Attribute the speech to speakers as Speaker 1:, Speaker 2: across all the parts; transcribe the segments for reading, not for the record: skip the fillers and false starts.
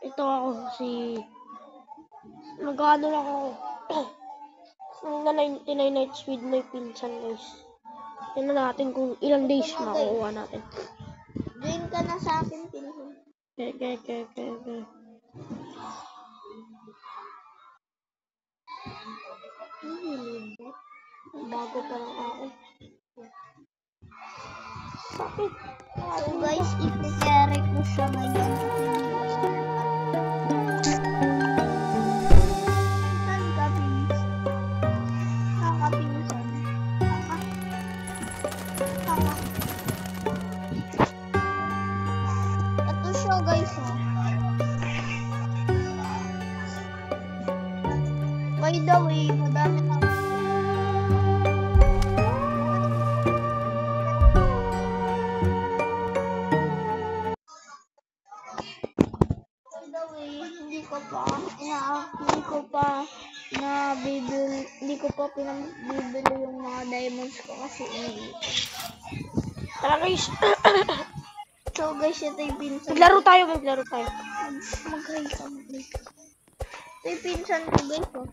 Speaker 1: Ito ako nag-ano lang ako. Na 99 nights with my pinsan, guys. Tingnan natin kung ilang days makukuha natin.
Speaker 2: Join ka na sa akin, pinsan.
Speaker 1: Okay. Bago pa lang ako. Bakit?
Speaker 2: So guys, i-carry ko siya ngayon. Saan ka, pinsan? Saan ka, pinsan? Ito siya, guys, oh. By the way, madami na. Hindi ko pa pinabibili yung mga diamonds ko kasi hindi.
Speaker 1: Tara, guys.
Speaker 2: So guys, ito yung pinsan.
Speaker 1: Maglaro tayo.
Speaker 2: Mag-hi ka. Ito yung pinsan ko, guys, oh.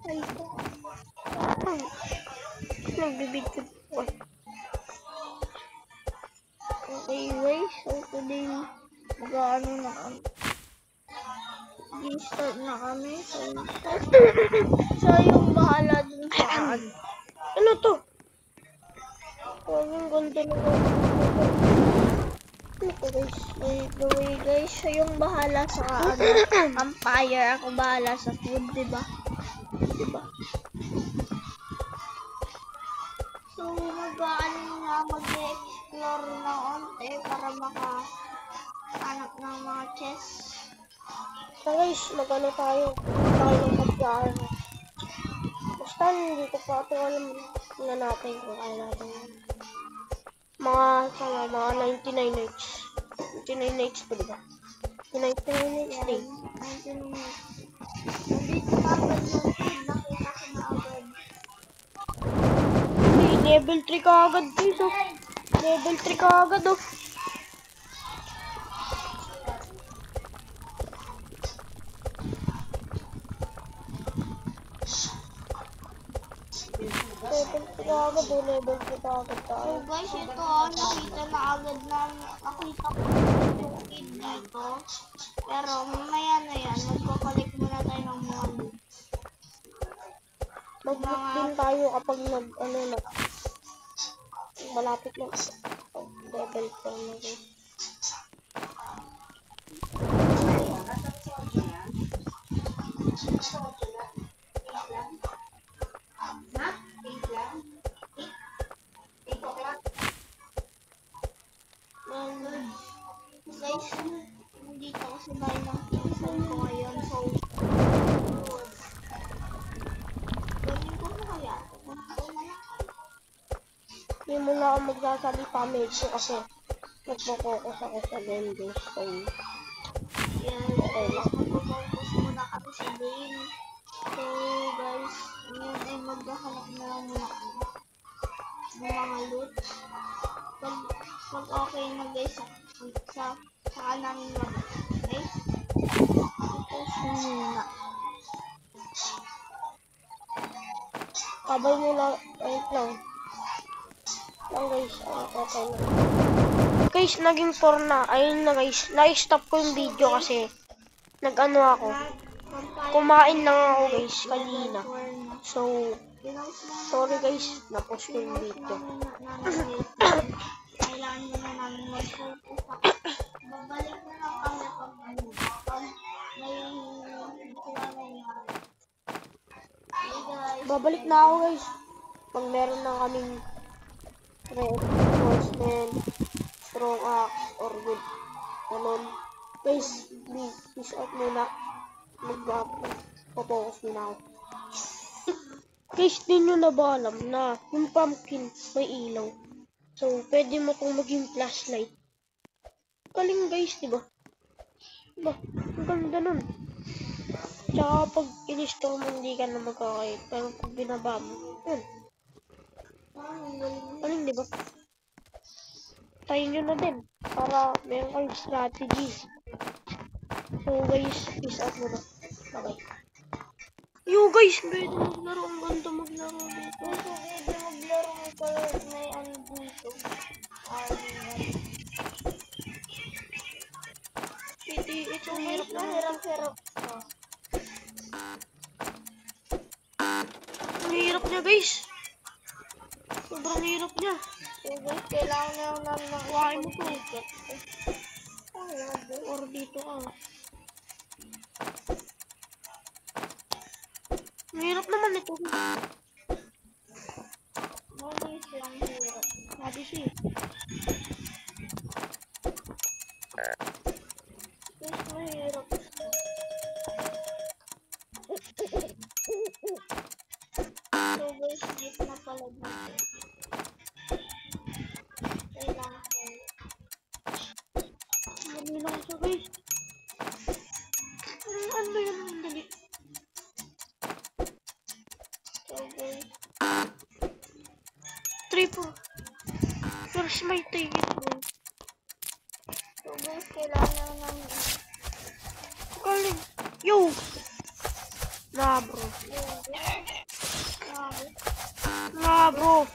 Speaker 2: Hi ko.
Speaker 1: Nagbibig ko.
Speaker 2: Okay guys, so today mag-ano na kami. Start na kami. So yung bahala dun sa
Speaker 1: Ano to? Ang ganda na.
Speaker 2: Ano to, guys? By the way, guys, so yung bahala sa campfire, ako bahala sa food, diba? So mag-explore na onte para makahanap ng mga chests.
Speaker 1: So guys, mag-ano tayo ng pagkaan. Basta hindi ko pa ito alam na natin kung kaya natin. Mga 99 nights. 99 nights pa, diba? 99 nights day.
Speaker 2: 99 nights. Nandito pa agad yung food, nakita ko na agad.
Speaker 1: Level 3 ka agad, guys, oh. Level 3 ka agad, oh. Level 3 ka agad tayo.
Speaker 2: So guys, ito nakita na agad na nakita ko yung kid dito. Pero mamaya na yan, magpapalit muna tayo ng mga loot.
Speaker 1: Mag-loot din tayo kapag malapit na level 4 na, guys.
Speaker 2: Guys, nandito ako sa bahay ng pinsan ko ngayon. So, gawin ko na kaya.
Speaker 1: Hindi mo na ako magsasabi family ko kasi nagpo-focus ako sa game. So,
Speaker 2: yes, mag-focus muna kami sa game. So, guys, ngayon ay maghahanap na lang muna kami ng mga loot. Pag okay na, guys, saka namin mag, okay? Focus muna.
Speaker 1: kabay mo lang, wait lang. Guys, okay na. Guys, naging 4 na. Ayun na, guys. Na-stop ko yung video kasi nag-ano ako. Kumain lang ako, guys, kanina. So, sorry, guys. Na-post ko yung video.
Speaker 2: Kailangan na namin mag-focus. Babalik na lang kami pag may sila nangyari. Hey guys.
Speaker 1: Babalik na ako, guys. Pag meron na kaming reinforcement, strong axe, or good. Ganun. Guys, peace out muna. Mag-focus muna ako. Guys, di nyo na ba alam na yung pumpkin may ilaw? So, pwede mo itong maging flashlight. Galing, guys, diba? Diba? Ang ganda nun. Tsaka pag in-install mo, hindi ka na magkakait. Pero pag binaba mo, yun. Galing, diba? Tayo nyo na din. Para meron kayong strategy. So guys, peace out muna. Bye-bye. Yo guys, pwede maglaro. Ang ganda maglaro dito.
Speaker 2: Guys, pwede maglaro pero may ano dito.
Speaker 1: Ito ang hirap
Speaker 2: Guys,
Speaker 1: na.
Speaker 2: mahirap-hirap.
Speaker 1: Ang hirap niya guys. Sobrang hirap niya.
Speaker 2: So guys, kailangan na namin ng
Speaker 1: Kuhain mo to.
Speaker 2: ticket.
Speaker 1: Or dito ka. Ang hirap naman ito.
Speaker 2: Mabilis lang hirap.
Speaker 1: Sabi siya.
Speaker 2: Guys, mahirap. So guys, dito na pala natin. Kailangan tayo.
Speaker 1: Dali lang siya guys. Ano ba yun? Ang dali.
Speaker 2: So guys,
Speaker 1: 3-4. First may ticket bro.
Speaker 2: so guys, kailangan namin
Speaker 1: Calling. Yo! Nah bro. Nah bro.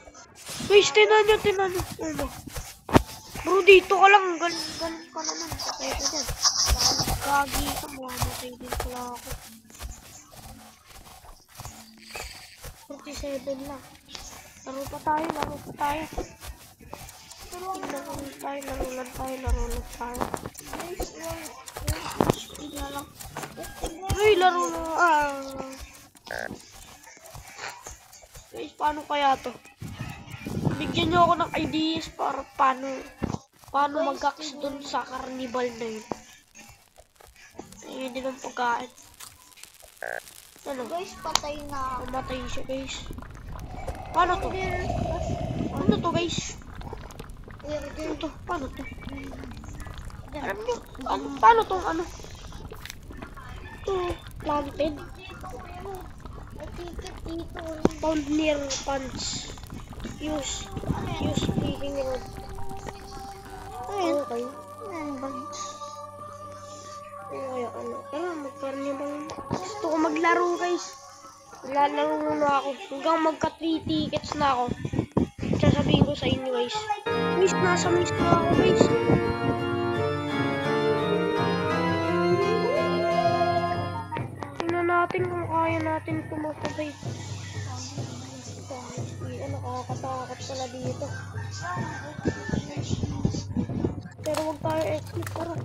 Speaker 1: Guys, tinan nyo. Ano? Bro, dito ka lang. Galing ka naman. Patay ka dyan. Gagi ka. Mamatay din pala ako. 47 lang. Laro pa tayo. Laro lang tayo.
Speaker 2: speed na lang.
Speaker 1: Uy, laro na. Guys, paano kaya to? Bigyan nyo ako ng ideas para paano mag-hacks dun sa carnival na yun. Ayun din ang pagkain. Ano?
Speaker 2: Guys, patay na.
Speaker 1: Namatay siya guys. Paano to? Ano to guys? Ano to? Paano to? Alam nyo? Paano tong ano? To, planted.
Speaker 2: Ticket dito.
Speaker 1: Found near punch. Use speaking rod.
Speaker 2: Ayun.
Speaker 1: Okay.
Speaker 2: Ayun, bags.
Speaker 1: Kaya ano? Tara, magkaroon niya bang... Gusto ko maglaro guys. Lalaro muna ako. Hanggang magka 3 tickets na ako. Sasabihin ko sa inyo guys. Nasa miss na ako guys. Tingnan natin kung kaya natin tumakabay. Nakakatakot pala dito. Pero wag tayo exit. Tara.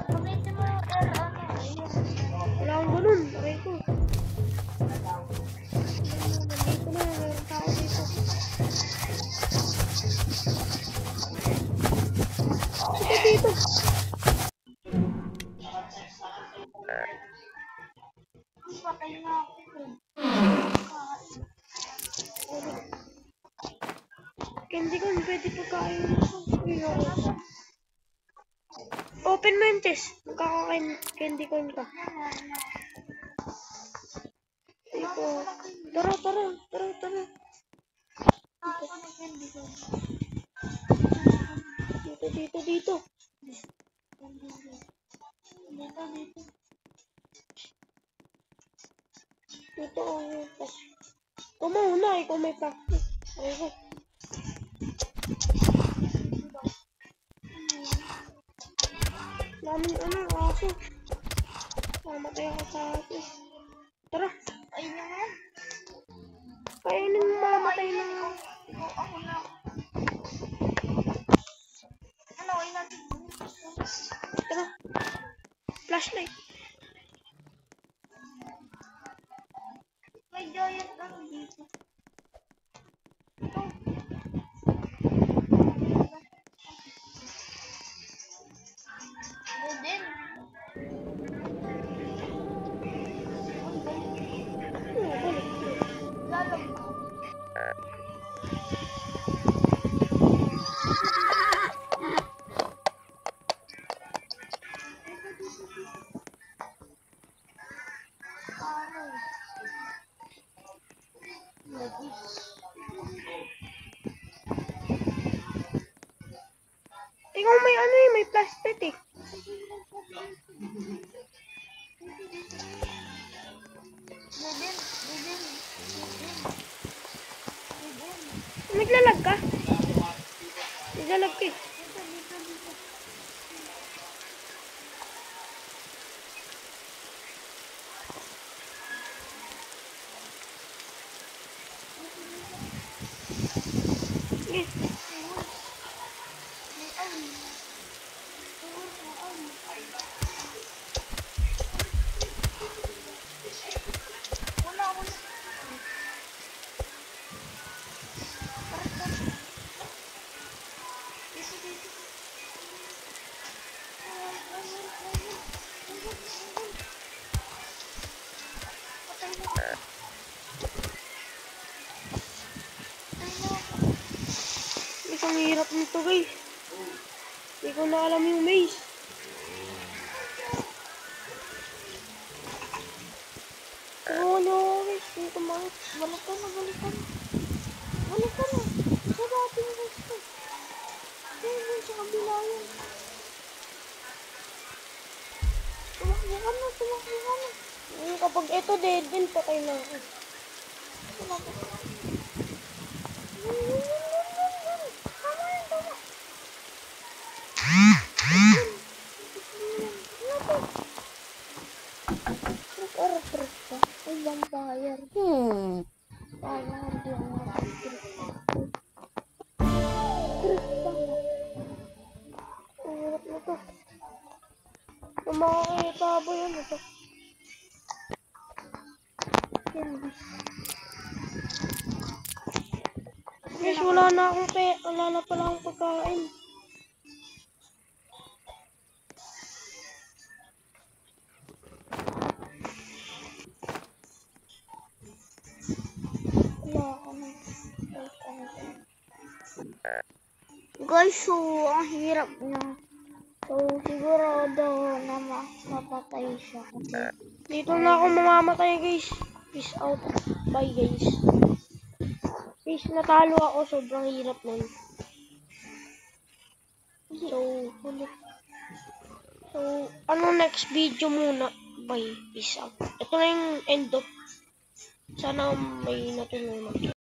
Speaker 2: Gamitin mo yung air,
Speaker 1: Wala akong ganun. Aray ko. Nandito na. Meron tao dito. Sige dito.
Speaker 2: patay na ako.
Speaker 1: Candy corn, pwede pagkain mo. Open mo yung test. Magkakain candy corn ka. Dito. Tara. Dito. Dito ang test. Ikaw mauna, ikaw may practice. Ayoko. Daming aso. Mamatay ako sa aso. Tara.
Speaker 2: Ayun na nga.
Speaker 1: Kainin mo mamatay na.
Speaker 2: Ako na. Ano, ayun natin.
Speaker 1: Tara. Flashlight.
Speaker 2: May giant ano dito. Din.
Speaker 1: Ikaw may ano eh, may plastic eh. Naglalag ka? Naglalag ka eh. Eh, Isang hirap nito guys. Hindi ko na alam yung maze. Oo, ano guys. Hindi ko
Speaker 2: Balik ka na. Balik ka na. Sa dating gusto. Ayun, sa kabila yun. Tumakbo ka na.
Speaker 1: Kapag ito dead end, patay na ako.
Speaker 2: Tumakbo. Ay, vampire. Kaya hindi ako nakapag-trip pa.
Speaker 1: Ang hirap nito. Yung mga kitabo yan ito. Guys, wala na pala akong pagkain.
Speaker 2: Guys, so ang hirap niya. So, sigurado na mapatay siya. Kasi,
Speaker 1: Dito na ako mamamatay guys. Peace out. Bye guys. Guys, natalo ako. Sobrang hirap nun. So, ano next video muna? Bye. Peace out. Ito na yung end of. Sana may natulungan.